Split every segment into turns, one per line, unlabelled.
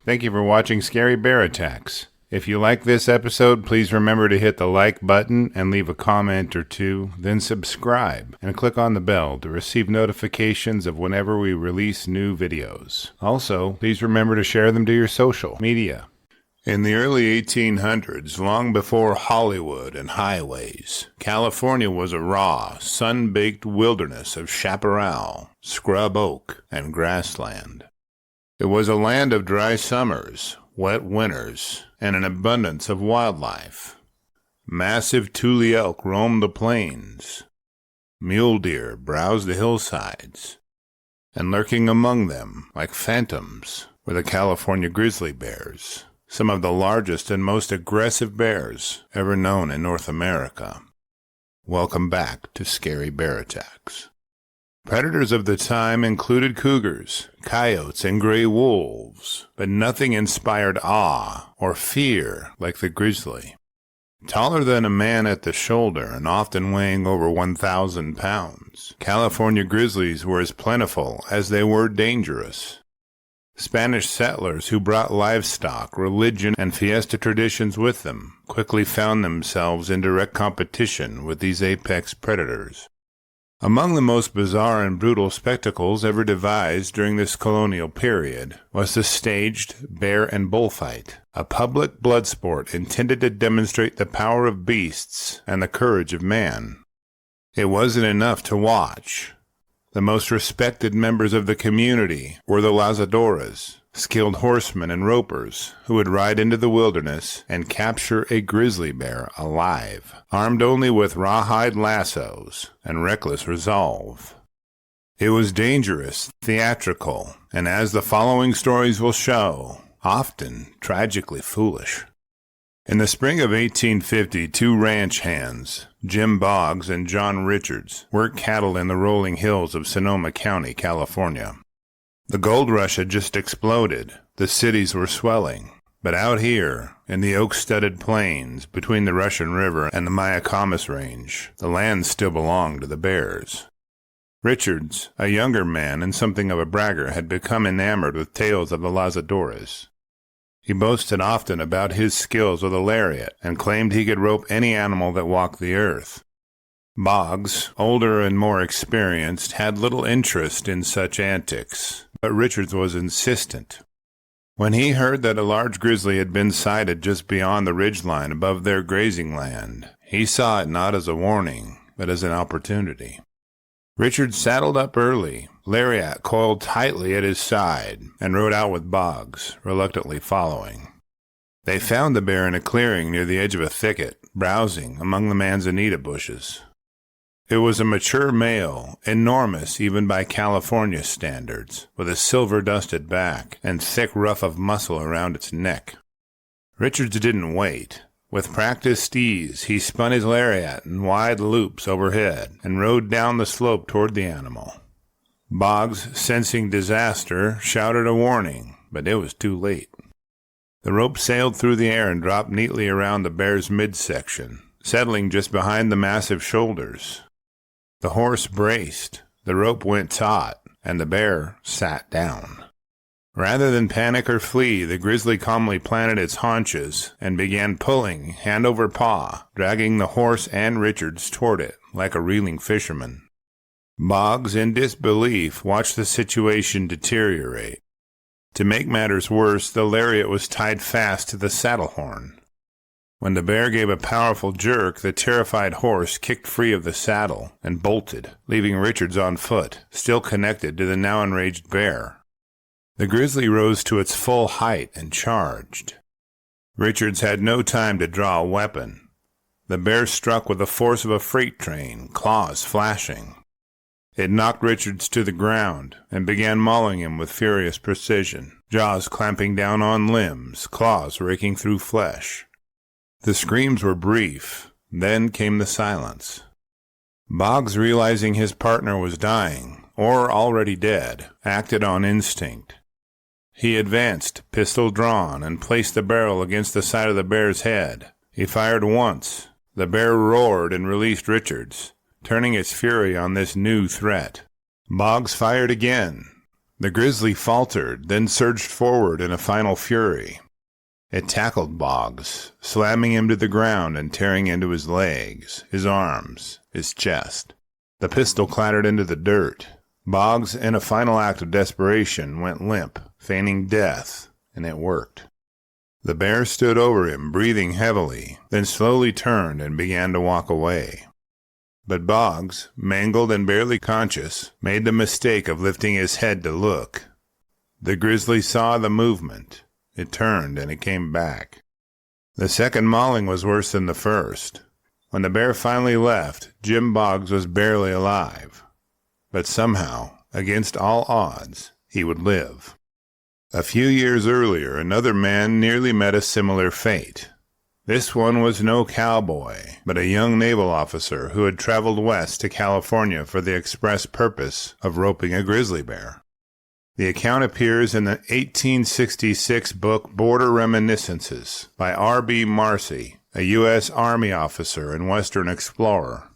Thank you for watching Scary Bear Attacks. If you like this episode, please remember to hit the like button and leave a comment or two, then subscribe and click on the bell to receive notifications of whenever we release new videos. Also, please remember to share them to your social media. In the early 1800s, long before Hollywood and highways, California was a raw, sun-baked wilderness of chaparral, scrub oak, and grassland. It was a land of dry summers, wet winters, and an abundance of wildlife. Massive tule elk roamed the plains. Mule deer browsed the hillsides. And lurking among them, like phantoms, were the California grizzly bears, some of the largest and most aggressive bears ever known in North America. Welcome back to Scary Bear Attacks. Predators of the time included cougars, coyotes, and gray wolves, but nothing inspired awe or fear like the grizzly. Taller than a man at the shoulder and often weighing over 1,000 pounds, California grizzlies were as plentiful as they were dangerous. Spanish settlers who brought livestock, religion, and fiesta traditions with them quickly found themselves in direct competition with these apex predators. Among the most bizarre and brutal spectacles ever devised during this colonial period was the staged bear and bullfight, a public blood sport intended to demonstrate the power of beasts and the courage of man. It wasn't enough to watch. The most respected members of the community were the lazadores, skilled horsemen and ropers who would ride into the wilderness and capture a grizzly bear alive, armed only with rawhide lassos and reckless resolve. It was dangerous, theatrical, and as the following stories will show, often tragically foolish. In the spring of 1850, two ranch hands, Jim Boggs and John Richards, worked cattle in the rolling hills of Sonoma County, California. The gold rush had just exploded. The cities were swelling. But out here, in the oak-studded plains between the Russian River and the Mayacamas Range, the land still belonged to the bears. Richards, a younger man and something of a braggart, had become enamored with tales of the lazadores. He boasted often about his skills with a lariat and claimed he could rope any animal that walked the earth. Boggs, older and more experienced, had little interest in such antics, but Richards was insistent. When he heard that a large grizzly had been sighted just beyond the ridgeline above their grazing land, he saw it not as a warning, but as an opportunity. Richards saddled up early, lariat coiled tightly at his side, and rode out with Boggs, reluctantly following. They found the bear in a clearing near the edge of a thicket, browsing among the manzanita bushes. It was a mature male, enormous even by California standards, with a silver-dusted back and thick ruff of muscle around its neck. Richards didn't wait. With practiced ease, he spun his lariat in wide loops overhead and rode down the slope toward the animal. Boggs, sensing disaster, shouted a warning, but it was too late. The rope sailed through the air and dropped neatly around the bear's midsection, settling just behind the massive shoulders. The horse braced, the rope went taut, and the bear sat down. Rather than panic or flee, the grizzly calmly planted its haunches and began pulling, hand over paw, dragging the horse and Richards toward it like a reeling fisherman. Boggs, in disbelief, watched the situation deteriorate. To make matters worse, the lariat was tied fast to the saddle horn. When the bear gave a powerful jerk, the terrified horse kicked free of the saddle and bolted, leaving Richards on foot, still connected to the now enraged bear. The grizzly rose to its full height and charged. Richards had no time to draw a weapon. The bear struck with the force of a freight train, claws flashing. It knocked Richards to the ground and began mauling him with furious precision, jaws clamping down on limbs, claws raking through flesh. The screams were brief, then came the silence. Boggs, realizing his partner was dying, or already dead, acted on instinct. He advanced, pistol drawn, and placed the barrel against the side of the bear's head. He fired once. The bear roared and released Richards, turning its fury on this new threat. Boggs fired again. The grizzly faltered, then surged forward in a final fury. It tackled Boggs, slamming him to the ground and tearing into his legs, his arms, his chest. The pistol clattered into the dirt. Boggs, in a final act of desperation, went limp, feigning death, and it worked. The bear stood over him, breathing heavily, then slowly turned and began to walk away. But Boggs, mangled and barely conscious, made the mistake of lifting his head to look. The grizzly saw the movement. It turned and it came back. The second mauling was worse than the first. When the bear finally left, Jim Boggs was barely alive. But somehow, against all odds, he would live. A few years earlier, another man nearly met a similar fate. This one was no cowboy, but a young naval officer who had traveled west to California for the express purpose of roping a grizzly bear. The account appears in the 1866 book Border Reminiscences by R.B. Marcy, a U.S. Army officer and Western explorer.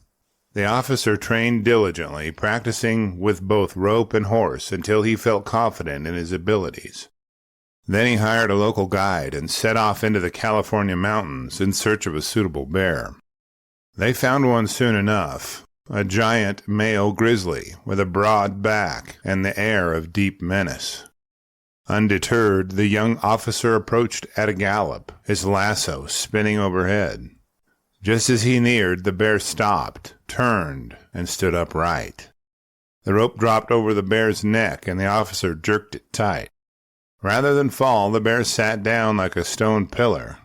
The officer trained diligently, practicing with both rope and horse until he felt confident in his abilities. Then he hired a local guide and set off into the California mountains in search of a suitable bear. They found one soon enough, a giant male grizzly with a broad back and the air of deep menace. Undeterred, the young officer approached at a gallop, his lasso spinning overhead. Just as he neared, the bear stopped, turned, and stood upright. The rope dropped over the bear's neck, and the officer jerked it tight. Rather than fall, the bear sat down like a stone pillar.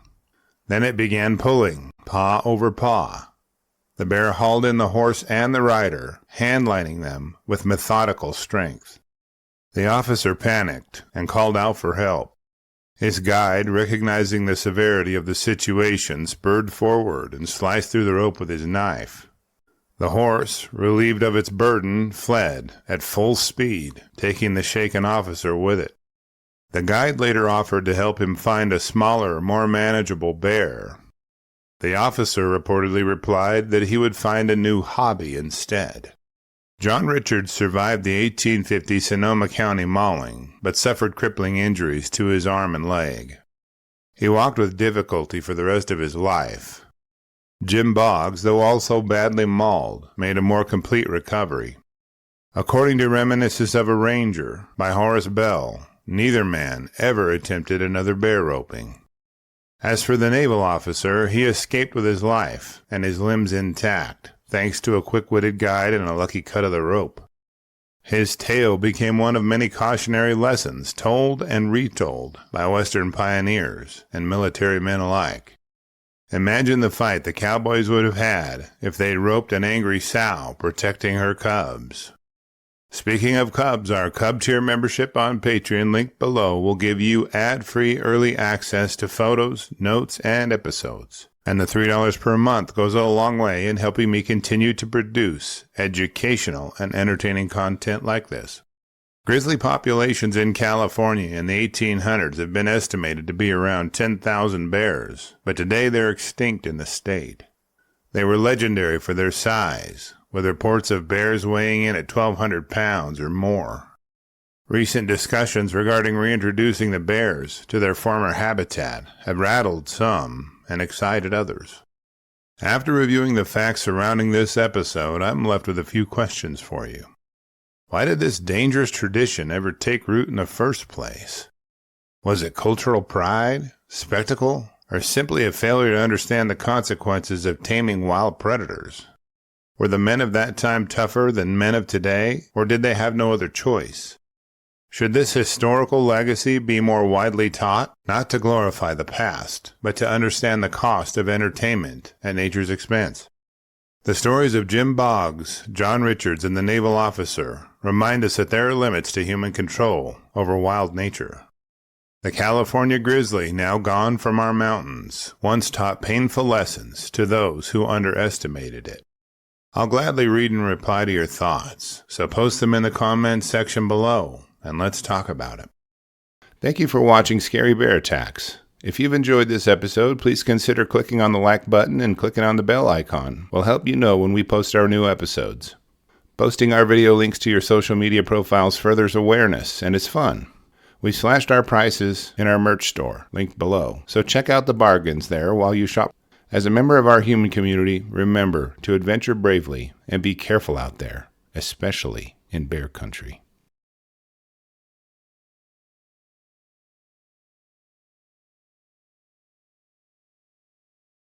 Then it began pulling, paw over paw. The bear hauled in the horse and the rider, handlining them with methodical strength. The officer panicked and called out for help. His guide, recognizing the severity of the situation, spurred forward and sliced through the rope with his knife. The horse, relieved of its burden, fled at full speed, taking the shaken officer with it. The guide later offered to help him find a smaller, more manageable bear. The officer reportedly replied that he would find a new hobby instead. John Richards survived the 1850 Sonoma County mauling, but suffered crippling injuries to his arm and leg. He walked with difficulty for the rest of his life. Jim Boggs, though also badly mauled, made a more complete recovery. According to Reminiscences of a Ranger by Horace Bell, neither man ever attempted another bear roping. As for the naval officer, he escaped with his life and his limbs intact, thanks to a quick-witted guide and a lucky cut of the rope. His tale became one of many cautionary lessons told and retold by Western pioneers and military men alike. Imagine the fight the cowboys would have had if they'd roped an angry sow protecting her cubs. Speaking of cubs, our Cub Tier membership on Patreon, linked below, will give you ad-free early access to photos, notes, and episodes. And the $3 per month goes a long way in helping me continue to produce educational and entertaining content like this. Grizzly populations in California in the 1800s have been estimated to be around 10,000 bears, but today they're extinct in the state. They were legendary for their size, with reports of bears weighing in at 1,200 pounds or more. Recent discussions regarding reintroducing the bears to their former habitat have rattled some and excited others. After reviewing the facts surrounding this episode, I'm left with a few questions for you. Why did this dangerous tradition ever take root in the first place? Was it cultural pride, spectacle, or simply a failure to understand the consequences of taming wild predators? Were the men of that time tougher than men of today, or did they have no other choice? Should this historical legacy be more widely taught, not to glorify the past, but to understand the cost of entertainment at nature's expense? The stories of Jim Boggs, John Richards, and the naval officer remind us that there are limits to human control over wild nature. The California grizzly, now gone from our mountains, once taught painful lessons to those who underestimated it. I'll gladly read and reply to your thoughts, so post them in the comments section below, and let's talk about it. Thank you for watching Scary Bear Attacks. If you've enjoyed this episode, please consider clicking on the like button and clicking on the bell icon. We'll help you know when we post our new episodes. Posting our video links to your social media profiles furthers awareness, and it's fun. We slashed our prices in our merch store, linked below, so check out the bargains there while you shop. As a member of our human community, remember to adventure bravely and be careful out there, especially in bear country.